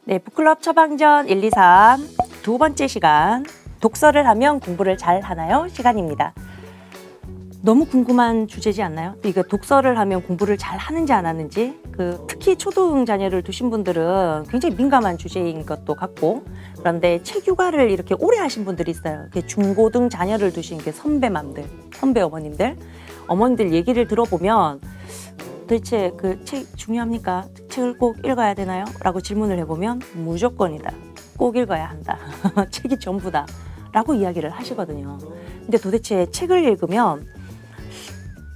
네, 북클럽 처방전 1, 2, 3 두 번째 시간, 독서를 하면 공부를 잘 하나요? 시간입니다. 너무 궁금한 주제지 않나요? 이거 독서를 하면 공부를 잘 하는지 안 하는지, 특히 초등 자녀를 두신 분들은 굉장히 민감한 주제인 것도 같고, 그런데 책 육아를 이렇게 오래 하신 분들이 있어요. 중고등 자녀를 두신 선배맘들, 선배 어머님들 얘기를 들어보면 도대체 그 책 중요합니까? 책을 꼭 읽어야 되나요? 라고 질문을 해보면 무조건이다. 꼭 읽어야 한다. 책이 전부다. 라고 이야기를 하시거든요. 근데 도대체 책을 읽으면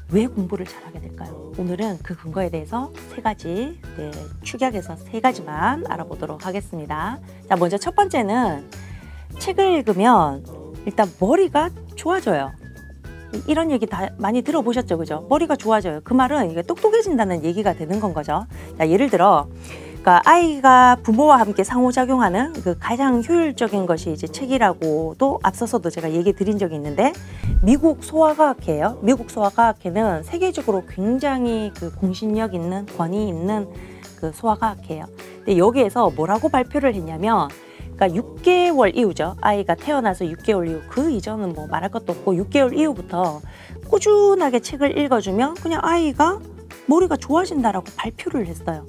왜 공부를 잘하게 될까요? 오늘은 그 근거에 대해서 세 가지, 축약해서 세 가지만 알아보도록 하겠습니다. 자, 먼저 첫 번째는 책을 읽으면 일단 머리가 좋아져요. 이런 얘기 다 많이 들어보셨죠, 그죠? 머리가 좋아져요. 그 말은 이게 똑똑해진다는 얘기가 되는 건 거죠. 자, 예를 들어, 그러니까 아이가 부모와 함께 상호작용하는 그 가장 효율적인 것이 이제 책이라고도 앞서서도 제가 얘기 드린 적이 있는데, 미국 소아과학회예요. 미국 소아과학회는 세계적으로 굉장히 공신력 있는, 권위 있는 그 소아과학회예요. 근데 여기에서 뭐라고 발표를 했냐면, 그러니까 6개월 이후죠. 아이가 태어나서 6개월 이후, 그 이전은 뭐 말할 것도 없고 6개월 이후부터 꾸준하게 책을 읽어주면 그냥 아이가 머리가 좋아진다라고 발표를 했어요.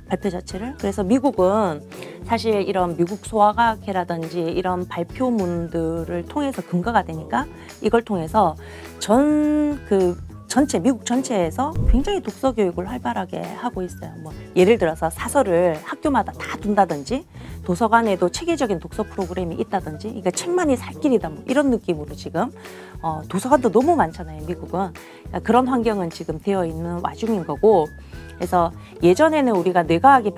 발표 자체를. 그래서 미국은 사실 이런 미국 소아과학회라든지 이런 발표문들을 통해서 근거가 되니까 이걸 통해서 미국 전체에서 굉장히 독서 교육을 활발하게 하고 있어요. 뭐 예를 들어서 사설을 학교마다 다 둔다든지, 도서관에도 체계적인 독서 프로그램이 있다든지, 그러니까 책만이 살 길이다, 뭐 이런 느낌으로 지금 도서관도 너무 많잖아요, 미국은. 그러니까 그런 환경은 지금 되어 있는 와중인 거고, 그래서 예전에는 우리가 뇌과학이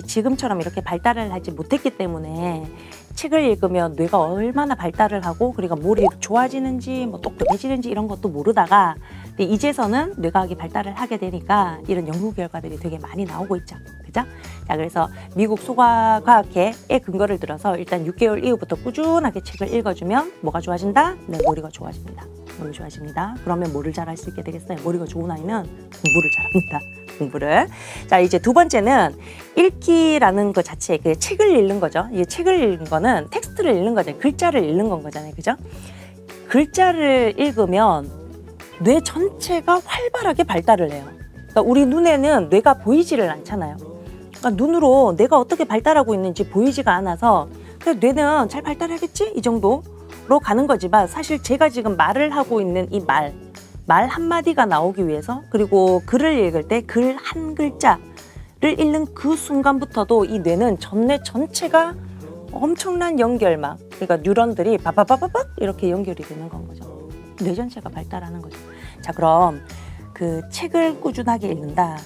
지금처럼 이렇게 발달을 하지 못했기 때문에 책을 읽으면 뇌가 얼마나 발달을 하고, 그러니까 머리 좋아지는지 뭐 똑똑해지는지 이런 것도 모르다가, 근데 이제서는 뇌과학이 발달을 하게 되니까 이런 연구 결과들이 되게 많이 나오고 있죠. 그죠? 자, 그래서 미국 소아과학회의 근거를 들어서 일단 6개월 이후부터 꾸준하게 책을 읽어주면 뭐가 좋아진다? 네, 머리가 좋아집니다. 머리 좋아집니다. 그러면 뭐를 잘할 수 있게 되겠어요? 머리가 좋은 아이는 공부를 잘합니다. 공부를. 자, 이제 두 번째는 읽기라는 것 자체, 책을 읽는 거죠. 이 책을 읽는 거는 텍스트를 읽는 거잖아요. 글자를 읽는 건 거잖아요. 그죠? 글자를 읽으면 뇌 전체가 활발하게 발달을 해요. 그러니까 우리 눈에는 뇌가 보이지를 않잖아요. 그러니까 눈으로 뇌가 어떻게 발달하고 있는지 보이지가 않아서 그냥 뇌는 잘 발달하겠지? 이 정도로 가는 거지만, 사실 제가 지금 말을 하고 있는 이 말 한마디가 나오기 위해서, 그리고 글을 읽을 때 글 한 글자를 읽는 그 순간부터도 이 뇌는 전뇌 전체가 엄청난 연결망, 그러니까 뉴런들이 바바바바박 이렇게 연결이 되는 건 거죠. 뇌 전체가 발달하는 거죠. 자, 그럼 그 책을 꾸준하게 읽는다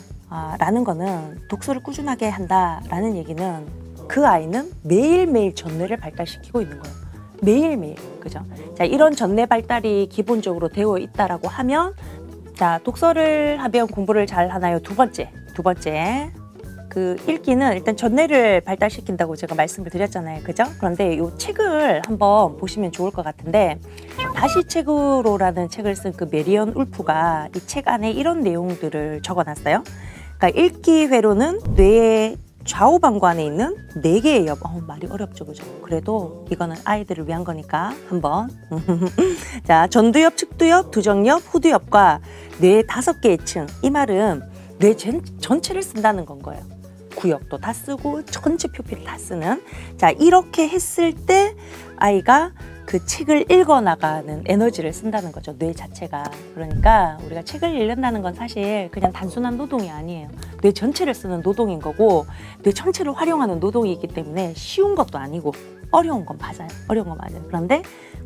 라는 거는, 독서를 꾸준하게 한다 라는 얘기는 그 아이는 매일매일 전뇌를 발달시키고 있는 거예요. 매일매일. 그죠? 자, 이런 전뇌 발달이 기본적으로 되어 있다라고 하면, 자, 독서를 하면 공부를 잘 하나요? 두 번째. 읽기는 일단 전뇌를 발달시킨다고 제가 말씀을 드렸잖아요. 그죠? 그런데 이 책을 한번 보시면 좋을 것 같은데, 다시 책으로라는 책을 쓴 그 메리언 울프가 이 책 안에 이런 내용들을 적어놨어요. 그러니까 읽기 회로는 뇌의 좌우방관에 있는 4개의 말이 어렵죠, 그죠? 그래도 이거는 아이들을 위한 거니까 한번. 자, 전두엽, 측두엽, 두정엽, 후두엽과 뇌 5개의 층. 이 말은 뇌 전체를 쓴다는 건 거예요. 구역도 다 쓰고 전체 표피를 다 쓰는. 자, 이렇게 했을 때 아이가 그 책을 읽어나가는 에너지를 쓴다는 거죠, 뇌 자체가. 그러니까 우리가 책을 읽는다는 건 사실 그냥 단순한 노동이 아니에요. 뇌 전체를 쓰는 노동인 거고, 뇌 전체를 활용하는 노동이기 때문에 쉬운 것도 아니고 어려운 건 맞아요. 그런데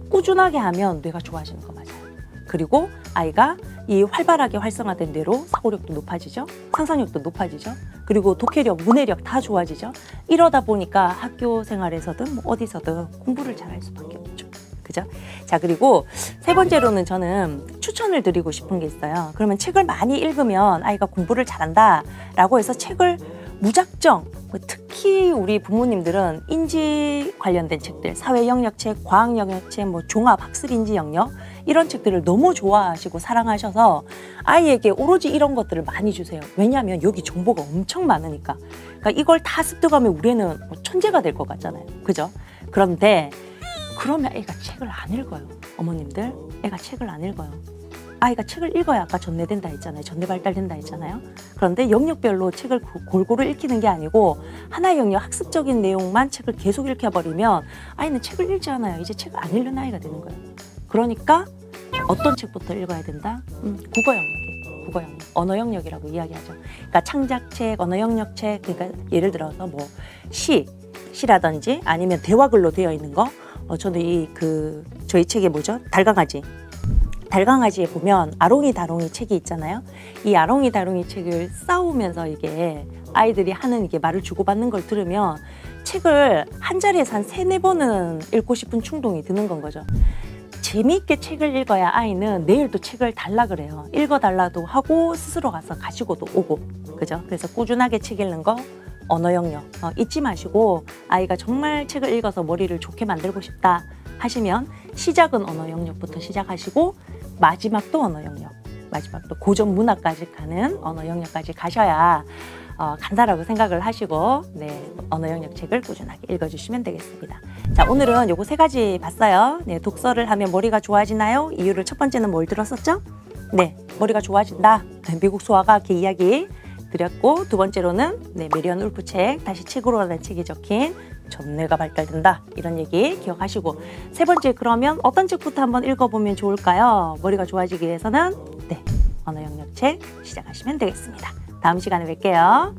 꾸준하게 하면 뇌가 좋아지는 거 맞아요. 그리고 아이가 이 활발하게 활성화된 뇌로 사고력도 높아지죠. 상상력도 높아지죠. 그리고 독해력, 문해력 다 좋아지죠. 이러다 보니까 학교 생활에서든 뭐 어디서든 공부를 잘할 수밖에 없죠. 그죠? 자, 그리고 세 번째로는 저는 추천을 드리고 싶은 게 있어요. 그러면 책을 많이 읽으면 아이가 공부를 잘한다 라고 해서 책을 무작정, 특히 우리 부모님들은 인지 관련된 책들, 사회 영역책, 과학 영역책, 종합 학습 인지 영역, 이런 책들을 너무 좋아하시고 사랑하셔서 아이에게 오로지 이런 것들을 많이 주세요. 왜냐하면 여기 정보가 엄청 많으니까. 그러니까 이걸 다 습득하면 우리는 뭐 천재가 될 것 같잖아요. 그죠? 그런데 그러면 애가 책을 안 읽어요. 어머님들, 애가 책을 안 읽어요. 아이가 책을 읽어야 아까 전뇌된다 했잖아요. 전뇌 발달된다 했잖아요. 그런데 영역별로 책을 골고루 읽히는 게 아니고 하나의 영역 학습적인 내용만 책을 계속 읽혀버리면 아이는 책을 읽지 않아요. 이제 책을 안 읽는 아이가 되는 거예요. 그러니까 어떤 책부터 읽어야 된다? 국어 영역이에요. 국어 영역. 언어 영역이라고 이야기하죠. 그러니까 창작책, 언어 영역책, 그러니까 예를 들어서 뭐 시라든지 아니면 대화글로 되어 있는 거. 저는 저희 책이 뭐죠? 달강아지에 보면 아롱이 다롱이 책이 있잖아요. 이 아롱이 다롱이 책을 싸우면서 이게 아이들이 하는 이게 말을 주고받는 걸 들으면 책을 한 자리에서 한 3-4번은 읽고 싶은 충동이 드는 건 거죠. 재미있게 책을 읽어야 아이는 내일 또 책을 달라 그래요. 읽어달라도 하고 스스로 가서 가지고도 오고. 그죠? 그래서 꾸준하게 책 읽는 거, 언어 영역 잊지 마시고 아이가 정말 책을 읽어서 머리를 좋게 만들고 싶다 하시면 시작은 언어 영역부터 시작하시고 마지막도 언어 영역, 마지막도 고전 문학까지 가는 언어 영역까지 가셔야 간다라고 생각을 하시고 언어 영역 책을 꾸준하게 읽어주시면 되겠습니다. 자, 오늘은 요거 3가지 봤어요. 독서를 하면 머리가 좋아지나요? 이유를 첫 번째는 뭘 들었었죠? 머리가 좋아진다. 미국 소아과학의 이야기 드렸고, 두 번째로는 메리언 울프 책, 다시 책으로라는 책이 적힌 전뇌가 발달된다 이런 얘기 기억하시고, 세 번째 그러면 어떤 책부터 한번 읽어보면 좋을까요? 머리가 좋아지기 위해서는 언어 영역 책 시작하시면 되겠습니다. 다음 시간에 뵐게요.